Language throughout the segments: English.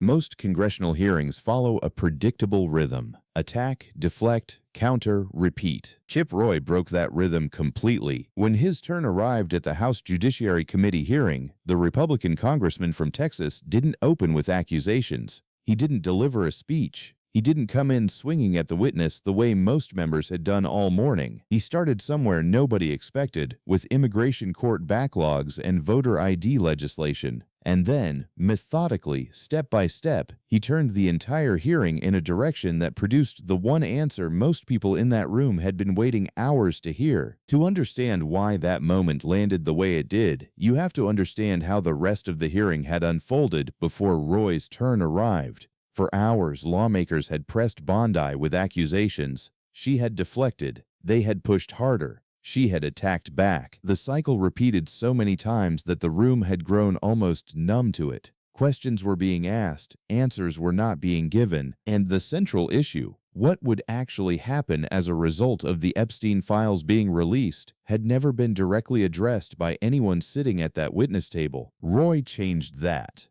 Most congressional hearings follow a predictable rhythm: attack, deflect, counter, repeat. Chip Roy broke that rhythm completely. When his turn arrived at the House Judiciary Committee hearing, the Republican congressman from Texas didn't open with accusations. He didn't deliver a speech. He didn't come in swinging at the witness the way most members had done all morning. He started somewhere nobody expected, with immigration court backlogs and voter ID legislation. And then, methodically, step by step, he turned the entire hearing in a direction that produced the one answer most people in that room had been waiting hours to hear. To understand why that moment landed the way it did, you have to understand how the rest of the hearing had unfolded before Roy's turn arrived. For hours, lawmakers had pressed Bondi with accusations. She had deflected. They had pushed harder. She had attacked back. The cycle repeated so many times that the room had grown almost numb to it. Questions were being asked, answers were not being given, and the central issue, what would actually happen as a result of the Epstein files being released, had never been directly addressed by anyone sitting at that witness table. Roy changed that.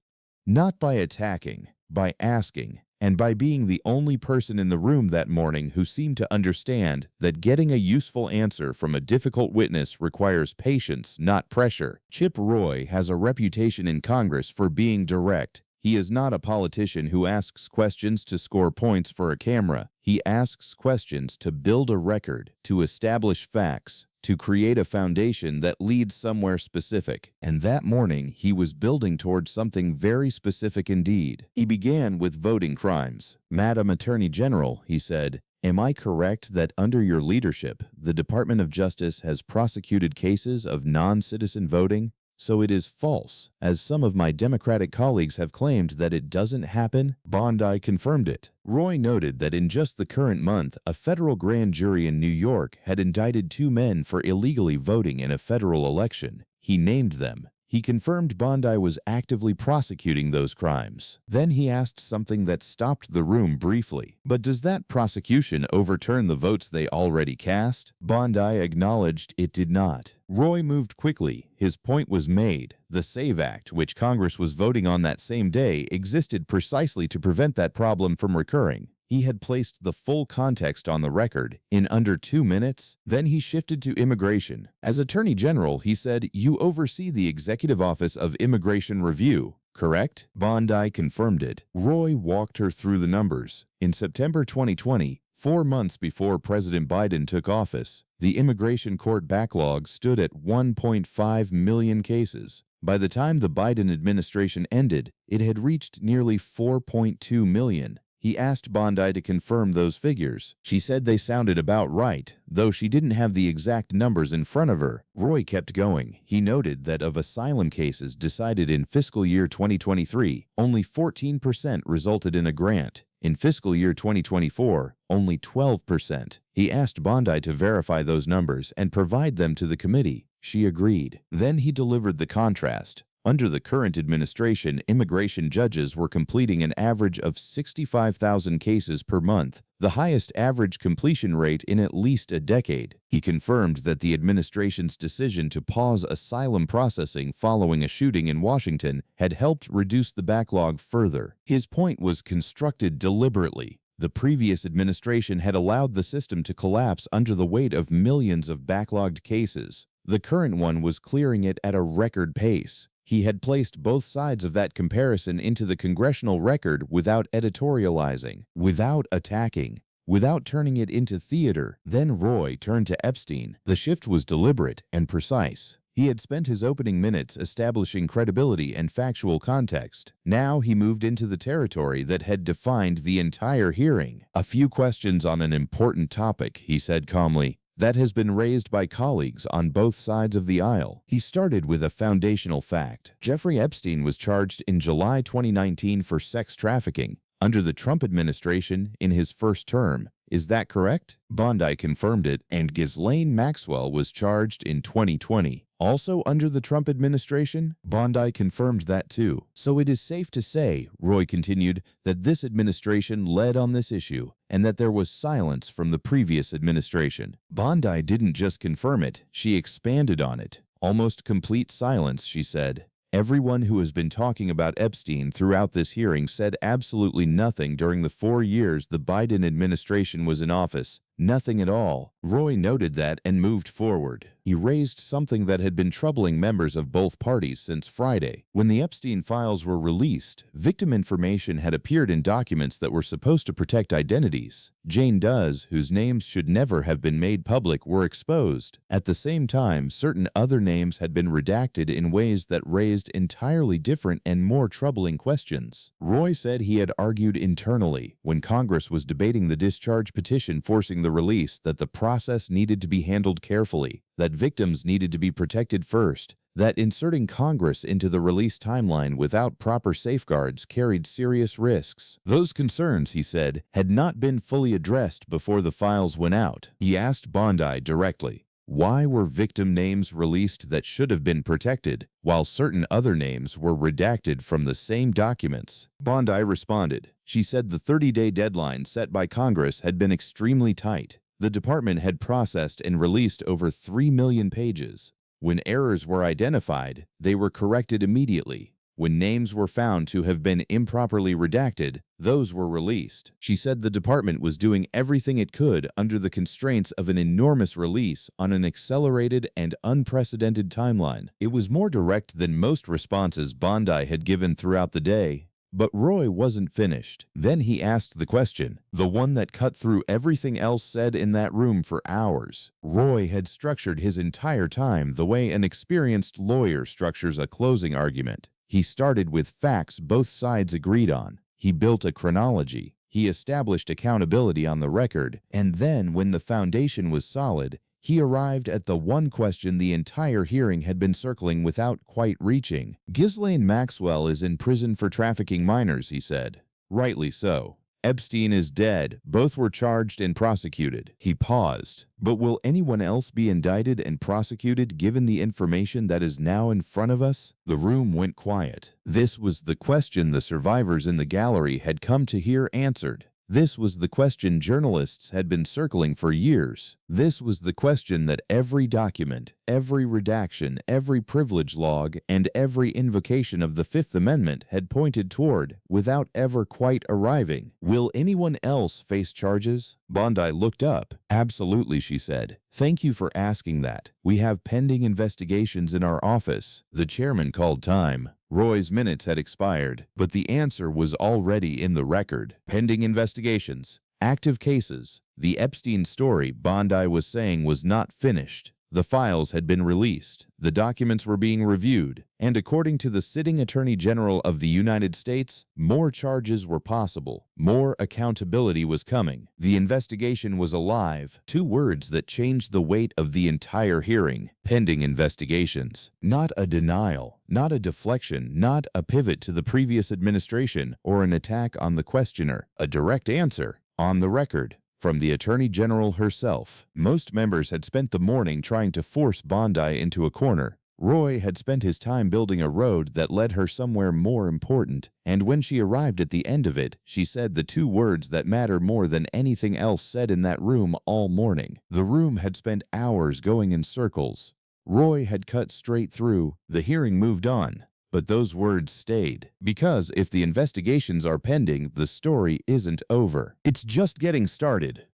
Not by attacking, by asking, and by being the only person in the room that morning who seemed to understand that getting a useful answer from a difficult witness requires patience, not pressure. Chip Roy has a reputation in Congress for being direct. He is not a politician who asks questions to score points for a camera. He asks questions to build a record, to establish facts, to create a foundation that leads somewhere specific. And that morning, he was building towards something very specific indeed. He began with voting crimes. "Madam Attorney General," he said, "am I correct that under your leadership, the Department of Justice has prosecuted cases of non-citizen voting? So it is false, as some of my Democratic colleagues have claimed that it doesn't happen?" Bondi confirmed it. Roy noted that in just the current month, a federal grand jury in New York had indicted 2 men for illegally voting in a federal election. He named them. He confirmed Bondi was actively prosecuting those crimes. Then he asked something that stopped the room briefly. "But does that prosecution overturn the votes they already cast?" Bondi acknowledged it did not. Roy moved quickly. His point was made. The SAVE Act, which Congress was voting on that same day, existed precisely to prevent that problem from recurring. He had placed the full context on the record in under 2 minutes. Then he shifted to immigration. As Attorney General, he said, "You oversee the Executive Office of Immigration Review, correct?" Bondi confirmed it. Roy walked her through the numbers. In September 2020, 4 months before President Biden took office, the immigration court backlog stood at 1.5 million cases. By the time the Biden administration ended, it had reached nearly 4.2 million. He asked Bondi to confirm those figures. She said they sounded about right, though she didn't have the exact numbers in front of her. Roy kept going. He noted that of asylum cases decided in fiscal year 2023, only 14% resulted in a grant. In fiscal year 2024, only 12%. He asked Bondi to verify those numbers and provide them to the committee. She agreed. Then he delivered the contrast. Under the current administration, immigration judges were completing an average of 65,000 cases per month, the highest average completion rate in at least a decade. He confirmed that the administration's decision to pause asylum processing following a shooting in Washington had helped reduce the backlog further. His point was constructed deliberately. The previous administration had allowed the system to collapse under the weight of millions of backlogged cases. The current one was clearing it at a record pace. He had placed both sides of that comparison into the congressional record without editorializing, without attacking, without turning it into theater. Then Roy turned to Epstein. The shift was deliberate and precise. He had spent his opening minutes establishing credibility and factual context. Now he moved into the territory that had defined the entire hearing. "A few questions on an important topic," he said calmly, "that has been raised by colleagues on both sides of the aisle." He started with a foundational fact. Jeffrey Epstein was charged in July 2019 for sex trafficking under the Trump administration in his first term. Is that correct? Bondi confirmed it, and Ghislaine Maxwell was charged in 2020. Also under the Trump administration? Bondi confirmed that too. So it is safe to say, Roy continued, that this administration led on this issue, and that there was silence from the previous administration. Bondi didn't just confirm it, she expanded on it. Almost complete silence, she said. Everyone who has been talking about Epstein throughout this hearing said absolutely nothing during the 4 years the Biden administration was in office. Nothing at all. Roy noted that and moved forward. He raised something that had been troubling members of both parties since Friday. When the Epstein files were released, victim information had appeared in documents that were supposed to protect identities. Jane Doe's, whose names should never have been made public, were exposed. At the same time, certain other names had been redacted in ways that raised entirely different and more troubling questions. Roy said he had argued internally, when Congress was debating the discharge petition forcing the release, that the process needed to be handled carefully, that victims needed to be protected first, that inserting Congress into the release timeline without proper safeguards carried serious risks. Those concerns, he said, had not been fully addressed before the files went out. He asked Bondi directly, why were victim names released that should have been protected, while certain other names were redacted from the same documents? Bondi responded. She said the 30-day deadline set by Congress had been extremely tight. The department had processed and released over 3 million pages. When errors were identified, they were corrected immediately. When names were found to have been improperly redacted, those were released. She said the department was doing everything it could under the constraints of an enormous release on an accelerated and unprecedented timeline. It was more direct than most responses Bondi had given throughout the day. But Roy wasn't finished. Then he asked the question, the one that cut through everything else said in that room for hours. Roy had structured his entire time the way an experienced lawyer structures a closing argument. He started with facts both sides agreed on. He built a chronology. He established accountability on the record. And then, when the foundation was solid, he arrived at the one question the entire hearing had been circling without quite reaching. Ghislaine Maxwell is in prison for trafficking minors, he said. Rightly so. Epstein is dead. Both were charged and prosecuted. He paused. But will anyone else be indicted and prosecuted given the information that is now in front of us? The room went quiet. This was the question the survivors in the gallery had come to hear answered. This was the question journalists had been circling for years. This was the question that every document, every redaction, every privilege log, and every invocation of the Fifth Amendment had pointed toward, without ever quite arriving. Will anyone else face charges? Bondi looked up. Absolutely, she said. Thank you for asking that. We have pending investigations in our office. The chairman called time. Roy's minutes had expired, but the answer was already in the record. Pending investigations. Active cases. The Epstein story, Bondi was saying, was not finished. The files had been released. The documents were being reviewed. And according to the sitting Attorney General of the United States, more charges were possible. More accountability was coming. The investigation was alive. 2 words that changed the weight of the entire hearing. Pending investigations. Not a denial. Not a deflection. Not a pivot to the previous administration or an attack on the questioner. A direct answer. On the record. From the Attorney General herself. Most members had spent the morning trying to force Bondi into a corner. Roy had spent his time building a road that led her somewhere more important, and when she arrived at the end of it, she said the 2 words that matter more than anything else said in that room all morning. The room had spent hours going in circles. Roy had cut straight through. The hearing moved on. But those words stayed. Because if the investigations are pending, the story isn't over. It's just getting started.